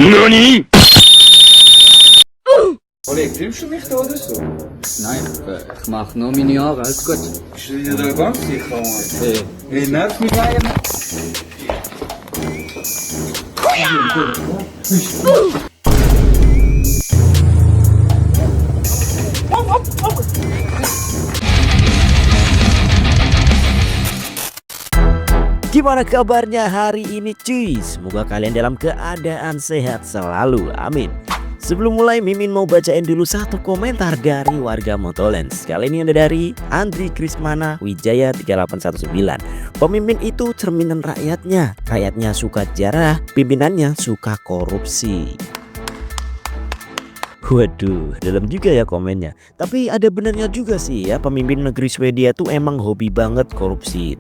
NANI?! Oleg, filmst du mich da oder so? Nein, ich mache nur meine Jahre, alles gut. Bist du dir da ganz sicher, Mann? Hey, nervt mich einer? Gimana kabarnya hari ini cuy? Semoga kalian dalam keadaan sehat selalu, amin. Sebelum mulai, Mimin mau bacain dulu satu komentar dari warga Motolens. Kali ini ada dari Andri Krismana Wijaya 3819. Pemimpin itu cerminan rakyatnya. Rakyatnya suka jarah, pimpinannya suka korupsi. Waduh, dalam juga ya komennya. Tapi ada benarnya juga sih ya, pemimpin negeri Swedia tuh emang hobi banget korupsi.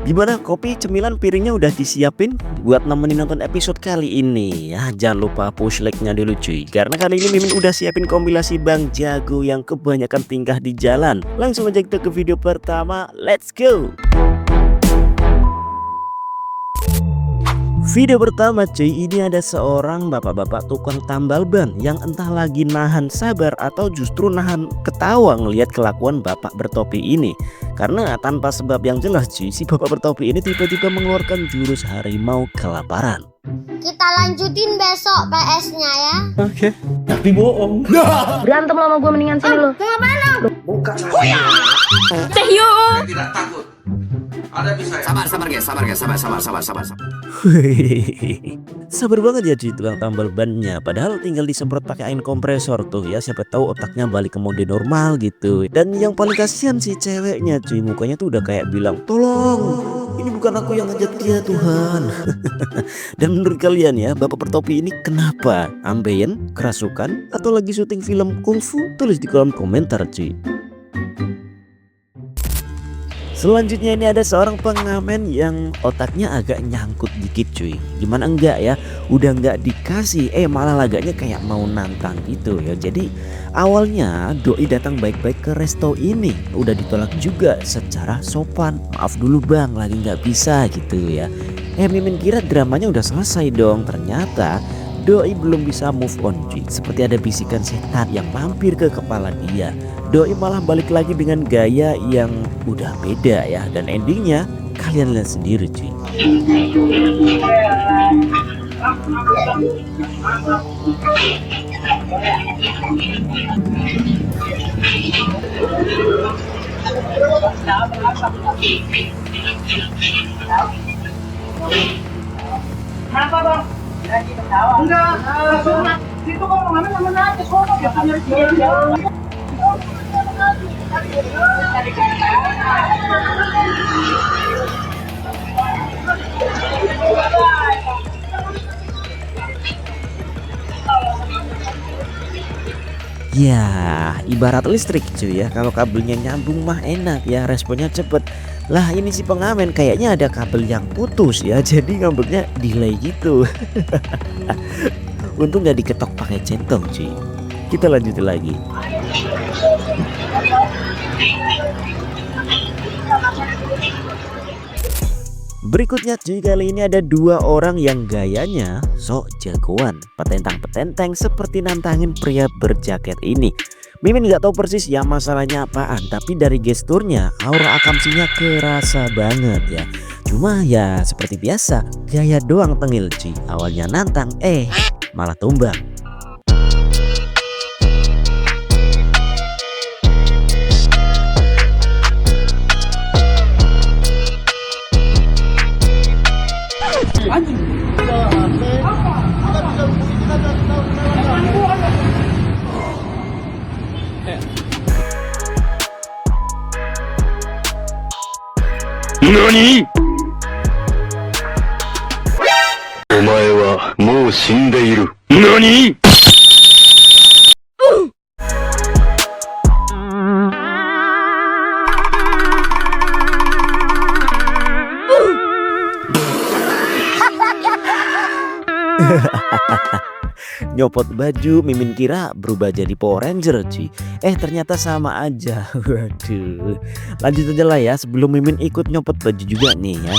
Gimana, kopi cemilan piringnya udah disiapin buat nemenin nonton episode kali ini ya? Jangan lupa push like-nya dulu cuy, karena kali ini Mimin udah siapin kompilasi Bang Jago yang kebanyakan tingkah di jalan. Langsung aja kita ke video pertama, let's go. Video pertama cuy, ini ada seorang bapak-bapak tukang tambal ban yang entah lagi nahan sabar atau justru nahan ketawa ngelihat kelakuan bapak bertopi ini. Karena tanpa sebab yang jelas cuy, si bapak bertopi ini tiba-tiba mengeluarkan jurus harimau kelaparan. Kita lanjutin besok PS-nya ya. Oke, tapi bohong. Berantem lo sama gue, mendingan sini lo. Mau mana? Buka. Teh yuk. Tidak takut. Ada bisa. Sabar guys, sabar. Sabar banget ya cuy tukang tambal bannya. Padahal tinggal disemprot pakai air kompresor tuh ya, siapa tahu otaknya balik ke mode normal gitu. Dan yang paling kasihan si ceweknya cuy, mukanya tuh udah kayak bilang, tolong, ini bukan aku yang ngajak dia Tuhan. Dan menurut kalian ya, bapak bertopi ini kenapa? Ambeien, kerasukan, atau lagi syuting film kungfu? Tulis di kolom komentar cuy. Selanjutnya ini ada seorang pengamen yang otaknya agak nyangkut dikit cuy. Gimana enggak ya, udah enggak dikasih malah laganya kayak mau nantang gitu ya. Jadi awalnya doi datang baik-baik ke resto ini, udah ditolak juga secara sopan. Maaf dulu bang, lagi nggak bisa gitu ya. Mimin kira dramanya udah selesai dong, ternyata doi belum bisa move on cuy. Seperti ada bisikan setan yang mampir ke kepala dia. Doi malah balik lagi dengan gaya yang udah beda ya. Dan endingnya kalian lihat sendiri cuy. Kenapa bang? Lagi ketawa? Enggak, situ kok mana mana aja sono ya. Ya, ibarat listrik cuy ya. Kalau kabelnya nyambung mah enak ya, responnya cepet. Lah ini si pengamen kayaknya ada kabel yang putus ya, jadi ngambeknya delay gitu. Untung gak diketok pakai centong cuy. Kita lanjutin lagi. Berikutnya cuy, kali ini ada dua orang yang gayanya sok jagoan, petentang-petenteng seperti nantangin pria berjaket ini. Mimin nggak tahu persis ya masalahnya apaan, tapi dari gesturnya aura akamsinya kerasa banget ya. Cuma ya seperti biasa, gaya doang tengil cuy. Awalnya nantang, malah tumbang. NANI?! お前はもう死んでいる。NANI?! Nyopot baju, Mimin kira berubah jadi Power Ranger cuy. Ternyata sama aja. Waduh. Lanjut aja lah ya, sebelum Mimin ikut nyopot baju juga nih ya.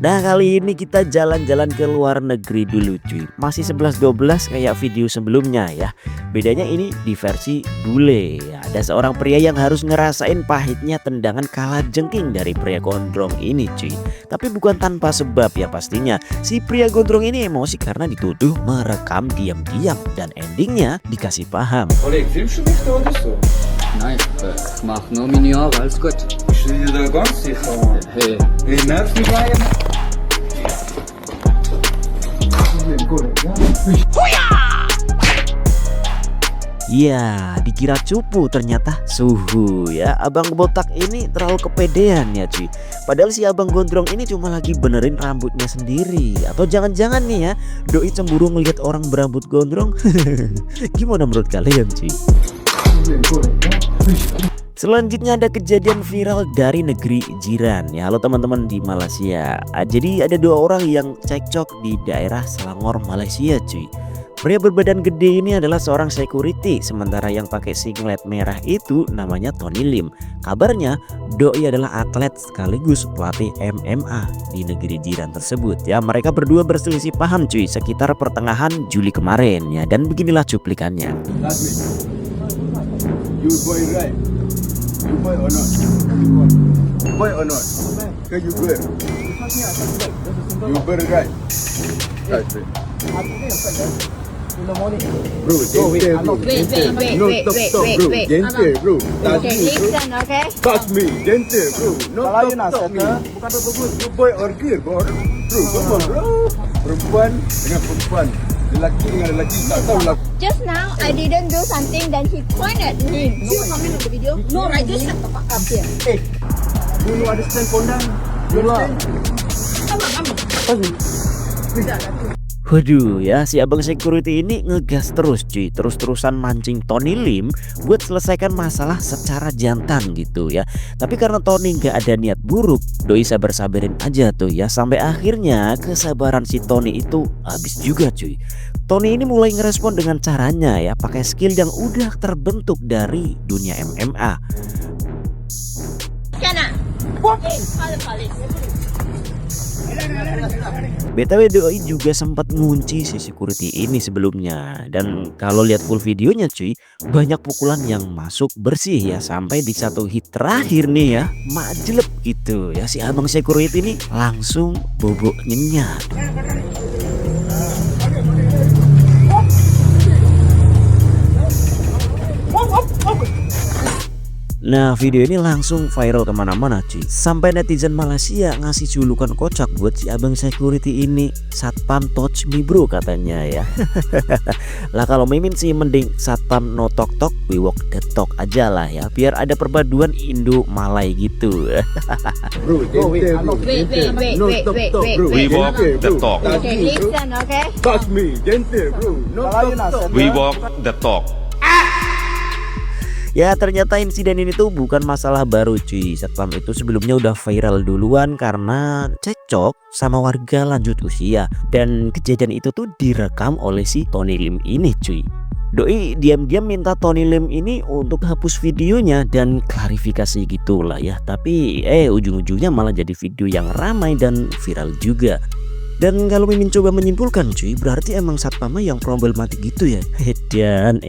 Nah kali ini kita jalan-jalan ke luar negeri dulu cuy. Masih 11-12 kayak video sebelumnya ya. Bedanya ini di versi bule ya. Ada seorang pria yang harus ngerasain pahitnya tendangan kalajengking dari pria gondrong ini cuy. Tapi bukan tanpa sebab ya pastinya. Si pria gondrong ini emosi karena dituduh merekam diam-diam. Dan endingnya dikasih paham. Oleg, filmst du mich da oder so? Nein, ich mach nur meine Jahre, alles gut. Bist du dir da ganz sicher, Mann? Hey, Ey, nervt mich eigentlich. Ya, dikira cupu ternyata suhu ya. Abang botak ini terlalu kepedean ya cuy. Padahal si abang gondrong ini cuma lagi benerin rambutnya sendiri. Atau jangan-jangan nih ya, doi cemburu ngelihat orang berambut gondrong. Gimana menurut kalian cuy? Selanjutnya ada kejadian viral dari negeri jiran ya. Halo teman-teman di Malaysia. Jadi ada dua orang yang cekcok di daerah Selangor Malaysia cuy. Pria berbadan gede ini adalah seorang security, sementara yang pakai singlet merah itu namanya Tony Lim. Kabarnya doi adalah atlet sekaligus pelatih MMA di negeri jiran tersebut ya. Mereka berdua berselisih paham cuy sekitar pertengahan Juli kemarin ya. Dan beginilah cuplikannya. You boy right? You boy or not? Boy or not? Can you girl? You boy right? Right. Bro, gentle bro. No, stop bro. Gentle bro. Touch me bro. Touch me, gentle bro. No, stop me. Bukan bagus. You boy or girl bro? Bro, come on bro. Perempuan dengan perempuan. Lelaki dengan lelaki. Tak tahu lah. Just now, I didn't do something, then he pointed at me. You comment on the video? No, right, just shut the fuck up here. Hey, you understand kondang? You understand? Waduh ya, si abang security ini ngegas terus cuy. Terus-terusan mancing Tony Lim buat selesaikan masalah secara jantan gitu ya. Tapi karena Tony gak ada niat buruk, doi sabar-sabarin aja tuh ya. Sampai akhirnya kesabaran si Tony itu habis juga cuy. Tony ini mulai ngerespon dengan caranya ya, pakai skill yang udah terbentuk dari dunia MMA. BTW doi juga sempat ngunci si security ini sebelumnya. Dan kalau lihat full videonya cuy, banyak pukulan yang masuk bersih ya. Sampai di satu hit terakhir nih ya, majelep gitu ya. Si abang security ini langsung bobok nyenyak. Nah video ini langsung viral kemana-mana cuy. Sampai netizen Malaysia ngasih julukan kocak buat si abang security ini. Satpam touch me bro katanya ya. Lah kalau mimin sih mending satpam no tok tok, we walk the talk aja lah ya. Biar ada perpaduan Indo Malay gitu. Bro, wait. No stop bro. We walk the talk. Okay, listen, okay? Touch me, gentle bro. No stop. We walk the talk. Ya ternyata insiden ini tuh bukan masalah baru cuy. Satpam itu sebelumnya udah viral duluan karena cekcok sama warga lanjut usia. Dan kejadian itu tuh direkam oleh si Tony Lim ini cuy. Doi diam-diam minta Tony Lim ini untuk hapus videonya dan klarifikasi gitulah ya. Tapi ujung-ujungnya malah jadi video yang ramai dan viral juga. Dan kalau Mimin coba menyimpulkan cuy, berarti emang satpamnya yang problematik gitu ya. Edan.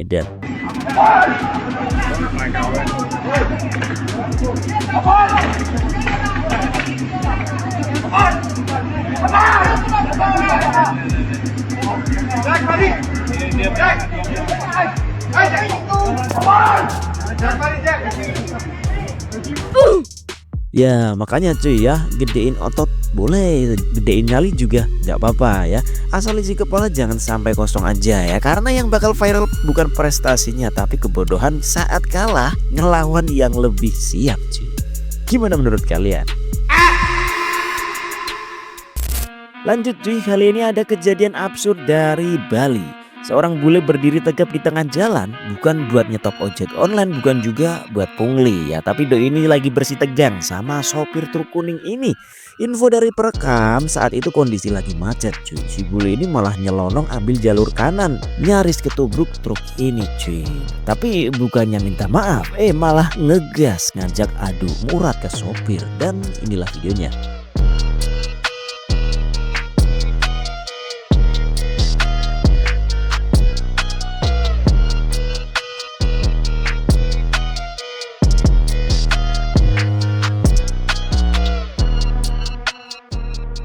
Ya makanya cuy ya, gedein otot boleh, gedein nyali juga gak apa-apa ya. Asal isi kepala jangan sampai kosong aja ya. Karena yang bakal viral bukan prestasinya, tapi kebodohan saat kalah ngelawan yang lebih siap cuy. Gimana menurut kalian? Lanjut cuy, kali ini ada kejadian absurd dari Bali. Seorang bule berdiri tegap di tengah jalan, bukan buat nyetop ojek online, bukan juga buat pungli ya. Tapi doi ini lagi bersih tegang sama sopir truk kuning ini. Info dari perekam, saat itu kondisi lagi macet cuy. Si bule ini malah nyelonong ambil jalur kanan, nyaris ketubruk truk ini cuy. Tapi bukannya minta maaf, malah ngegas ngajak adu murat ke sopir. Dan inilah videonya.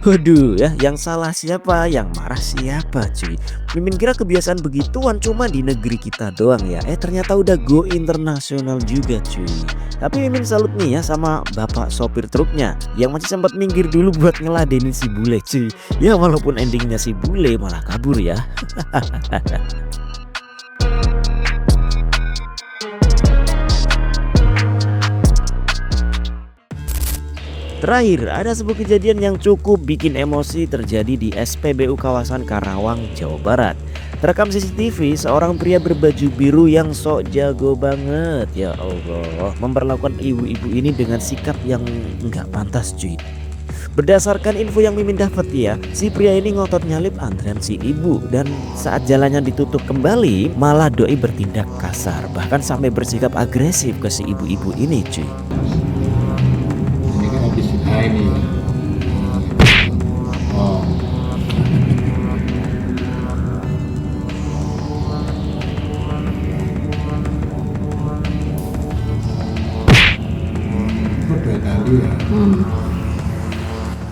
Waduh ya, yang salah siapa, yang marah siapa cuy. Mimin kira kebiasaan begituan cuma di negeri kita doang ya. Ternyata udah go internasional juga cuy. Tapi Mimin salut nih ya sama bapak sopir truknya yang masih sempat minggir dulu buat ngeladenin si bule cuy. Ya walaupun endingnya si bule malah kabur ya. Terakhir, ada sebuah kejadian yang cukup bikin emosi terjadi di SPBU kawasan Karawang, Jawa Barat. Terekam CCTV seorang pria berbaju biru yang sok jago banget, ya Allah, memperlakukan ibu-ibu ini dengan sikap yang nggak pantas cuy. Berdasarkan info yang Mimin dapat ya, si pria ini ngotot nyalip antrean si ibu dan saat jalannya ditutup kembali malah doi bertindak kasar, bahkan sampai bersikap agresif ke si ibu-ibu ini cuy. Ini oh.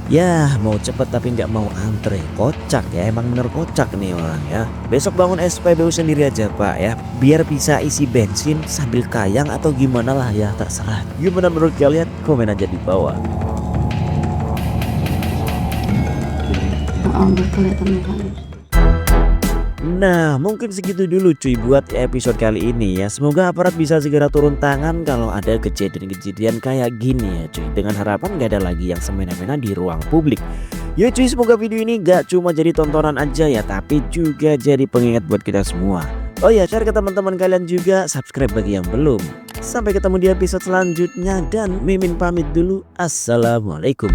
Ya mau cepet tapi nggak mau antre, kocak ya, emang bener kocak nih orang ya. Besok bangun SPBU sendiri aja pak ya, biar bisa isi bensin sambil kayang atau gimana lah ya, terserah. Gimana menurut kalian? Komen aja di bawah. Nah mungkin segitu dulu cuy buat episode kali ini ya. Semoga aparat bisa segera turun tangan kalau ada kejadian-kejadian kayak gini ya cuy. Dengan harapan gak ada lagi yang semena-mena di ruang publik. Ya cuy, semoga video ini gak cuma jadi tontonan aja ya, tapi juga jadi pengingat buat kita semua. Oh ya, share ke teman-teman kalian juga, subscribe bagi yang belum. Sampai ketemu di episode selanjutnya dan Mimin pamit dulu. Assalamualaikum.